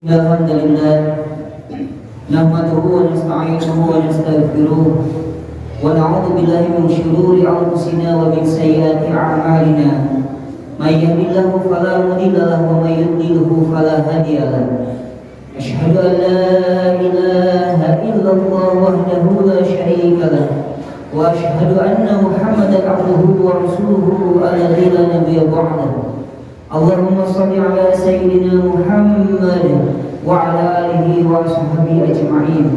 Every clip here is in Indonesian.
الحمد لله نحمده ونستعينه ونستغفره ونعوذ بالله من شرور أنفسنا ومن سيئات أعمالنا من يهد الله فلا مضل له ومن يضلل فلا هادي له أشهد أن لا إله إلا الله وحده لا شريك له وأشهد أن محمدا عبده ورسوله الذي لا نبي بعده اللهم صل على سيدنا محمد وعلى آله وصحبه أجمعين.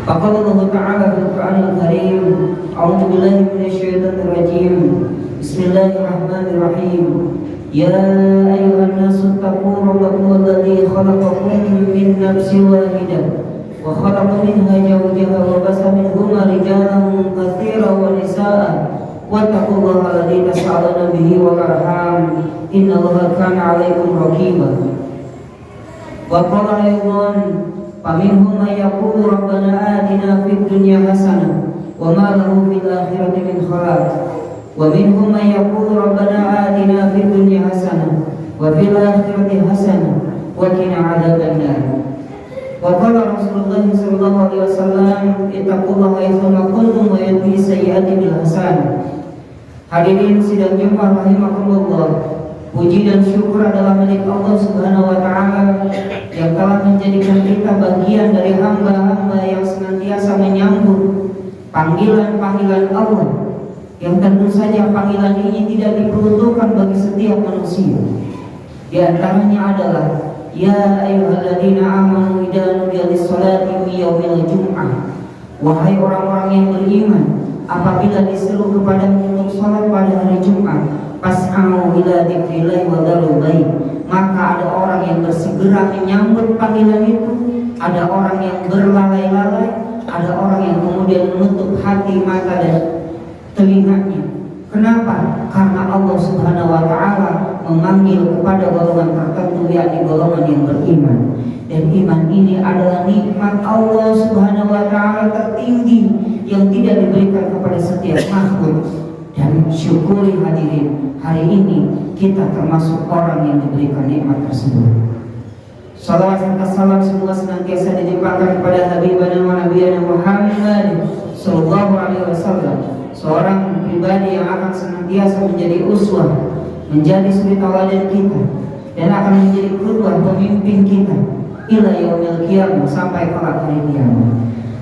فقال الله تعالى في القرآن الكريم أعوذ بالله من الشيطان الرجيم بسم الله الرحمن الرحيم يا أيها الناس اتقوا ربكم الذي خلقكم من نفس واحدة وخلق منها زوجها وبث منهما رجالا كثيرا ونساء واتقوا الله الذي تساءلون به والأرحام إن الله كان عليكم رقيبا. وقال أيضا فمنهم من يقول ربنا آتنا في الدنيا حسنة وما له في الآخرة من خلاق ومنهم من يقول ربنا آتنا في الدنيا حسنة وفي الآخرة حسنة وقنا عذاب النار. وقال رسول الله صلى الله عليه وسلم اتقوا الله حيثما كنتم ويتبعوا السيئات بالحسنة. Hadirin sidang Jumat rahimakumullah, puji dan syukur adalah milik Allah Subhanahu wa taala yang telah menjadikan kita bagian dari hamba-hamba yang senantiasa menyambut panggilan-panggilan Allah, yang tentu saja panggilan ini tidak diperuntukkan bagi setiap manusia. Di antaranya adalah ya ayyuhalladzina amanu idza nudiya lis-sholati min yaumil jum'ah, wahai orang-orang yang beriman, apabila diseru kepada untuk sholat pada hari Jumat, fas'au ila dzikrillah wa dzarul bai', maka ada orang yang bersegera menyambut panggilan itu, ada orang yang berlalai-lalai, ada orang yang kemudian menutup hati, mata dan telinganya. Kenapa? Karena Allah Subhanahu wa taala memanggil kepada golongan tertentu, yakni golongan yang beriman. Dan iman ini adalah nikmat Allah Subhanahu wa taala tertinggi yang tidak diberikan kepada setiap makhluk. Dan syukuri hadirin, hari ini kita termasuk orang yang diberikan nikmat tersebut. Salawat serta salam semua senantiasa dilimpahkan kepada Habibana wa Nabiyana Muhammad sallallahu alaihi wasallam, seorang pribadi yang akan senantiasa menjadi uswah, menjadi suri tauladan kita, dan akan menjadi qudwah pemimpin kita ila yaumil qiyamah, sampai kelak hari kiamat.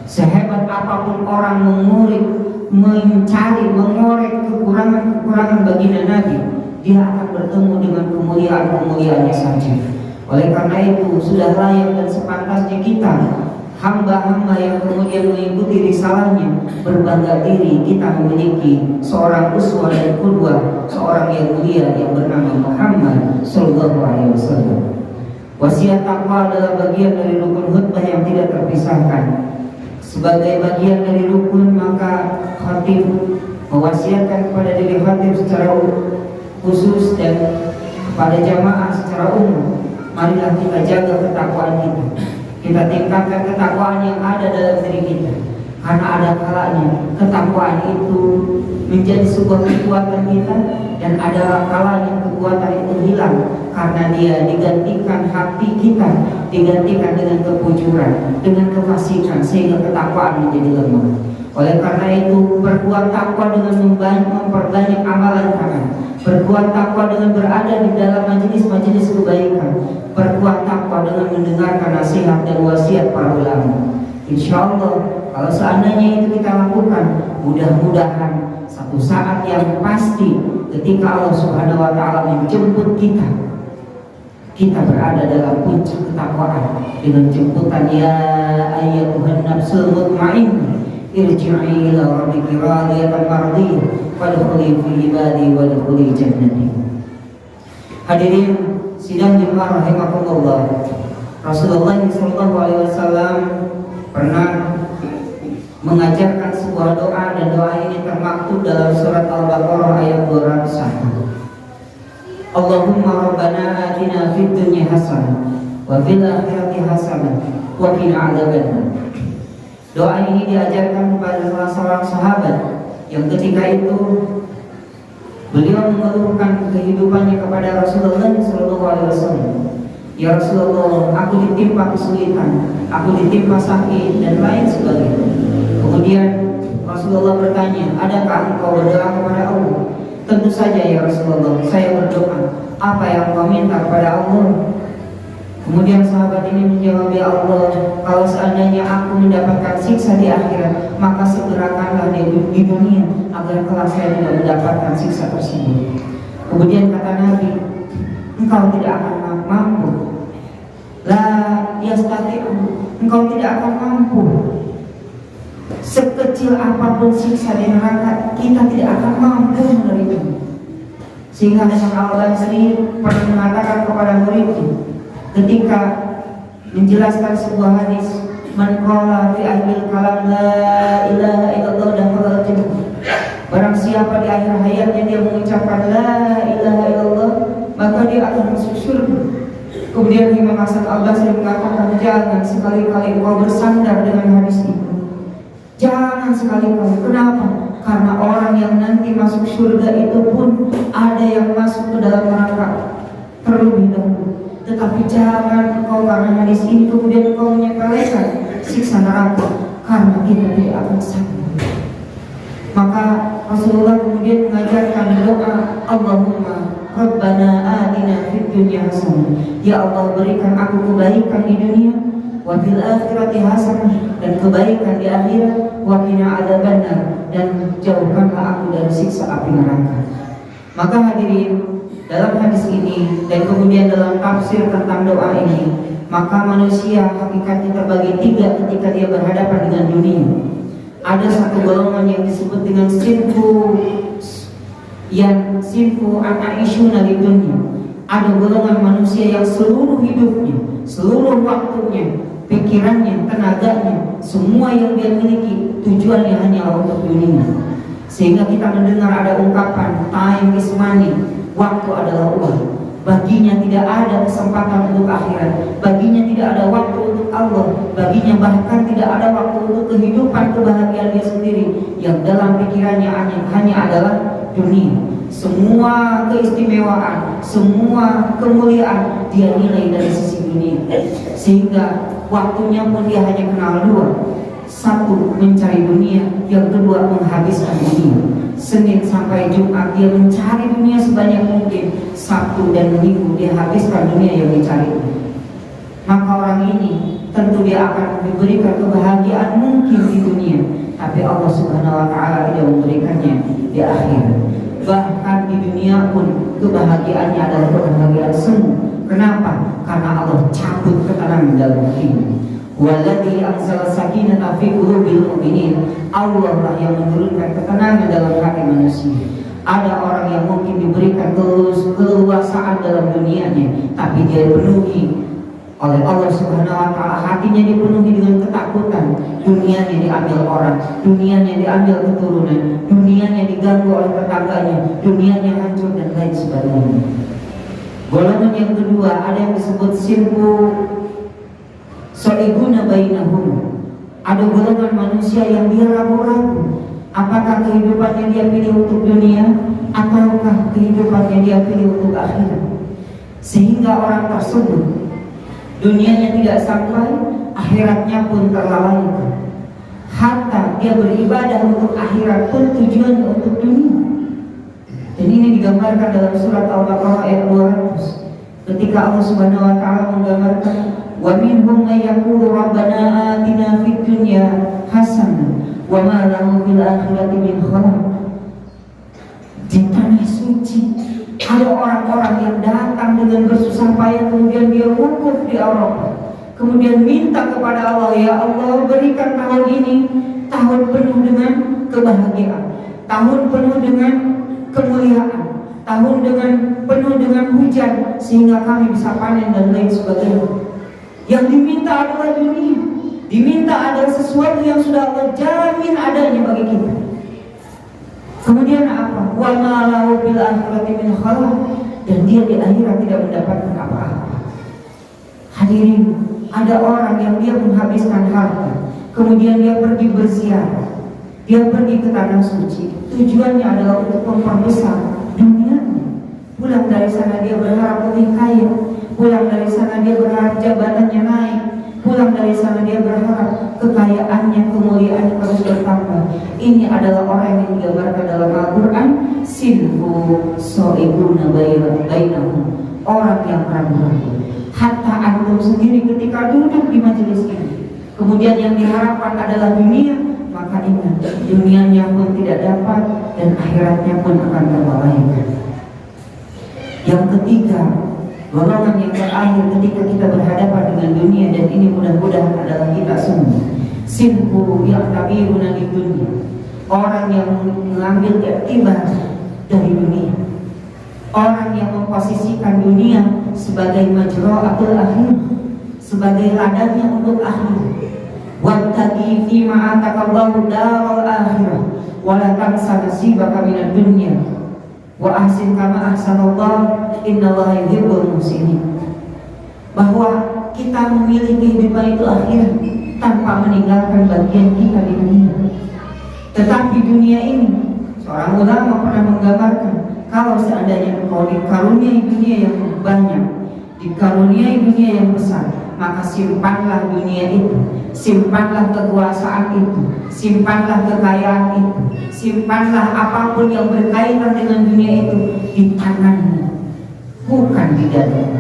Sehebat apapun orang mengulik, mencari, mengorek kekurangan baginda Nabi, dia akan bertemu dengan kemuliaan-kemuliaannya saja. Oleh karena itu sudah layak dan sepantasnya kita, hamba-hamba yang kemudian mengikuti risalahnya, berbangga diri kita memiliki seorang uswah dan qudwah, seorang yang mulia yang bernama Muhammad sallallahu alaihi wasallam. Wasiat takwa adalah bagian dari rukun khutbah yang tidak terpisahkan. Sebagai bagian dari rukun, maka khatib mewasiatkan kepada diri khatib secara khusus dan kepada jamaah secara umum, marilah kita jaga ketakwaan kita. Kita tingkatkan ketakwaan yang ada dalam diri kita, karena ada kalanya ketakwaan itu menjadi sebuah kekuatan kita, dan ada kalanya kekuatan itu hilang karena dia digantikan hati kita, digantikan dengan kepujuran, dengan kefasikan, sehingga ketakwaan menjadi lemah. Oleh karena itu, berbuat takwa dengan memperbanyak amalan tangan, berbuat takwa dengan berada di dalam majelis-majelis kebaikan, berbuat takwa dengan mendengarkan nasihat dan wasiat para ulama. Insya Allah, kalau seandainya itu kita lakukan, mudah-mudahan satu saat yang pasti ketika Allah Subhanahu wa taala menjemput kita berada dalam puncak ketakwaan dengan jemputan ya ayyatuhan nafsul mutmainnah irji'i ila rabbiki radiyatan mardiyah fadkhuli fi ibadi wadkhuli jannati. Hadirin sidang Jumat rahimakumullah, Rasulullah sallallahu alaihi wasallam pernah mengajarkan sebuah doa, dan doa ini termaktub dalam surat Al-Baqarah ayat 201. Allahumma rabbana atina fid dunya hasanah wa fil akhirati hasanah wa qina adzabannar. Doa ini diajarkan kepada salah seorang sahabat yang ketika itu beliau mengeluhkan kehidupannya kepada Rasulullah sallallahu alaihi wasallam. "Ya Rasulullah, aku ditimpa kesulitan, aku ditimpa sakit dan lain sebagainya." Kemudian Rasulullah bertanya, "Adakah engkau berdoa kepada Allah?" "Tentu saja ya Rasulullah, saya berdoa. Apa yang kau minta kepada Allah?" Kemudian sahabat ini menjawab, "Ya Allah, kalau seandainya aku mendapatkan siksa di akhirat, maka segerakanlah di dunia agar kelak saya tidak mendapatkan siksa tersebut." Kemudian kata Nabi, "Engkau tidak akan mampu. La yastati'u, engkau tidak akan mampu. Sekecil apapun siksa di neraka, kita tidak akan mampu menerima." Sehingga Hasan al-Basri pernah mengatakan kepada muridnya ketika menjelaskan sebuah hadis, "Man qala fi akhir kalam la ilaha illallah dakhala jannah." Barang siapa di akhir hayatnya dia mengucapkan la ilaha illallah, maka dia akan masuk surga. Kemudian Imam Hasan al-Basri mengatakan, "Jangan sekali-kali engkau bersandar dengan hadis itu. Jangan sekali-kali." Kenapa? Karena orang yang nanti masuk surga itu pun ada yang masuk ke dalam neraka terlebih dahulu. Tetapi jangan engkau karena hadis ini kemudian engkau menyepelekan siksa neraka, karena kita tidak akan sanggup. Maka Rasulullah kemudian mengajarkan doa, "Allahumma Rabbana atina fid dunya hasanah." Ya Allah, berikan aku kebaikan di dunia, wa fil akhirati hasanah, dan kebaikan di akhirat, wa qina adzabannar, dan jauhkanlah aku dari siksa api neraka. Maka hadirin, dalam hadis ini dan kemudian dalam tafsir tentang doa ini, maka manusia hakikatnya terbagi tiga ketika dia berhadapan dengan dunia. Ada satu golongan yang disebut dengan sinfu an-aishuna di dunia. Ada golongan manusia yang seluruh hidupnya, seluruh waktunya, pikirannya, tenaganya, semua yang dia miliki tujuannya hanya untuk dunia. Sehingga kita mendengar ada ungkapan time is money, waktu adalah uang. Baginya tidak ada kesempatan untuk akhirat, baginya tidak ada waktu untuk Allah, baginya bahkan tidak ada waktu untuk kehidupan kebahagiaan dia sendiri, yang dalam pikirannya hanya adalah dunia. Semua keistimewaan, semua kemuliaan dia nilai dari sisi dunia. Sehingga waktunya pun dia hanya kenal dua. Satu, mencari dunia. Yang kedua, menghabiskan dunia. Senin sampai Jumat dia mencari dunia sebanyak mungkin. Sabtu dan Minggu dia habiskan dunia yang dicari. Maka orang ini tentu dia akan diberikan kebahagiaan mungkin di dunia, tapi Allah Subhanahu wa Ta'ala tidak memberikannya di akhirat. Bahkan di dunia pun kebahagiaannya adalah kebahagiaan semu. Kenapa? Karena Allah cabut ketenangan dalam hatinya. Walladzi anzala sakinata fi qulubil mu'minin. Allah lah yang menurunkan ketenangan dalam hati manusia. Ada orang yang mungkin diberikan keleluasaan dalam dunianya, tapi dia dipenuhi oleh Allah Subhanahu wa Ta'ala, hatinya dipenuhi dengan ketakutan. Dunianya diambil orang, dunianya diambil keturunan, dunianya diganggu oleh tetangganya, dunianya hancur dan lain sebagainya. Golongan yang kedua ada yang disebut sinfu so'iguna bainahum. Ada golongan manusia yang dia ragu-ragu, apakah kehidupannya dia pilih untuk dunia ataukah kehidupannya dia pilih untuk akhirat. Sehingga orang tersebut dunianya tidak sampai, akhiratnya pun terlalaikan. Hatta dia beribadah untuk akhirat pun tujuannya untuk dunia. Dan ini digambarkan dalam surat Al-Baqarah ayat 200. Ketika Allah Subhanahu wa Ta'ala menggambarkan, "Wa minhum may yaqulu rabbana atina fid dunya hasanah wa ma lahu fil akhirati min khalaq." Di tanah suci ada orang-orang yang datang dengan bersusah payah, kemudian dia wukuf di Arafah, kemudian minta kepada Allah, "Ya Allah, berikan tahun ini tahun penuh dengan kebahagiaan, tahun penuh dengan kemuliaan, tahun penuh dengan hujan, sehingga kami bisa panen dan lain sebagainya." Yang diminta adalah dunia, diminta adalah sesuatu yang sudah Allah jamin adanya bagi kita. Kemudian apa? Wa ma lahu bil akhirati min khalaq, dan dia di akhirat tidak mendapatkan apa-apa. Hadirin, ada orang yang dia menghabiskan harta, kemudian dia pergi berziarah, dia pergi ke tanah suci, tujuannya adalah untuk memperbesar dunianya. Pulang dari sana dia berharap lebih kaya, pulang dari sana dia berharap jabatannya naik, pulang dari sana dia berharap kekayaannya, kemuliaannya terus bertambah. Ini adalah orang yang digambarkan dalam Al-Quran, sinfu so'ibuna bainahum, orang yang ragu-ragu. Hatta antum sendiri ketika duduk di majelis ini, kemudian yang diharapkan adalah dunia, maka ingat, dunianya pun tidak dapat dan akhiratnya pun akan terlalaikan. Yang ketiga, golongan yang terakhir ketika kita berhadapan dengan dunia, dan ini mudah-mudahan adalah kita semua, sinfu yang tabiruna di dunia, orang yang mengambil iktibar dari dunia, orang yang memposisikan dunia sebagai majra'atul akhir, sebagai ladangnya untuk akhir. Wattaqi fi ma ataqallahu daral akhirah wa la tansa nasibaka minad dunya wa ahsin kama ahsanallahu innallaha yuhibbul muhsinin. Bahwa kita memilih kehidupan itu akhirat tanpa meninggalkan bagian kita di dunia. Tetapi dunia ini, seorang ulama pernah menggambarkan, kalau seandainya engkau dikaruniai dunia yang banyak, dikaruniai dunia yang besar, maka simpanlah dunia itu, simpanlah kekuasaan itu, simpanlah kekayaan itu, simpanlah apapun yang berkaitan dengan dunia itu di tanganmu, bukan di dadamu.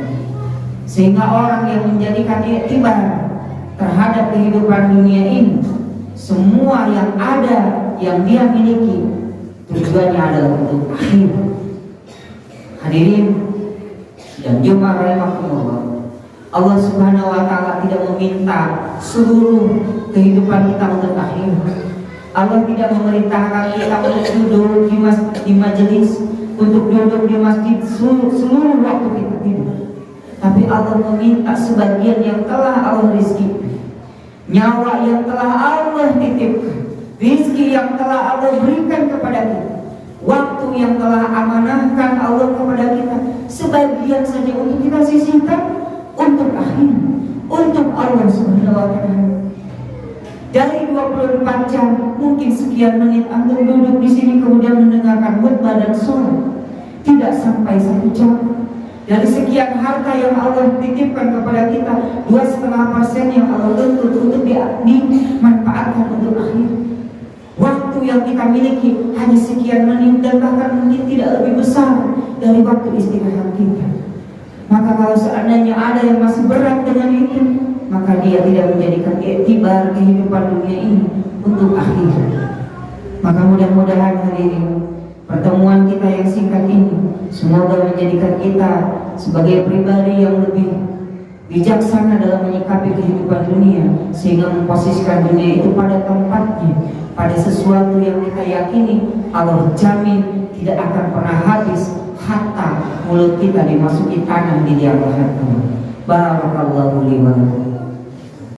Sehingga orang yang menjadikan iktibar terhadap kehidupan dunia ini, semua yang ada yang dia miliki tujuannya adalah untuk akhir. Hadirin dan jemaah rahimakumullah, Allah Subhanahu wa taala tidak meminta seluruh kehidupan kita untuk akhir. Allah tidak memerintahkan kita untuk duduk di majelis, untuk duduk di masjid seluruh waktu kita tidur. Tapi Allah meminta sebagian yang telah Allah rizki, nyawa yang telah Allah titipkan, rizki yang telah Allah berikan kepada kita, waktu yang telah amanahkan Allah kepada kita, sebagian saja untuk kita sisihkan untuk akhir, untuk Allah Subhanahu wa taala. Dari 24 jam, mungkin sekian menit antum duduk di sini kemudian mendengarkan khutbah dan sholat, tidak sampai 1 jam. Dari sekian harta yang Allah titipkan kepada kita, 2,5% yang Allah tuntut untuk dimanfaatkan untuk akhir. Waktu yang kita miliki hanya sekian menit, dan bahkan mungkin tidak lebih besar dari waktu istirahat kita. Maka kalau seandainya ada yang masih berat dengan itu, maka dia tidak menjadikan iktibar kehidupan dunia ini untuk akhir. Maka mudah-mudahan hadirin, pertemuan kita yang singkat ini semoga menjadikan kita sebagai pribadi yang lebih bijaksana dalam menyikapi kehidupan dunia, sehingga memposisikan dunia itu pada tempatnya, pada sesuatu yang kita yakini Allah jamin tidak akan pernah habis hatta mulut kita dimasuki tanah di liang lahat. Barakallahu li wa lakum.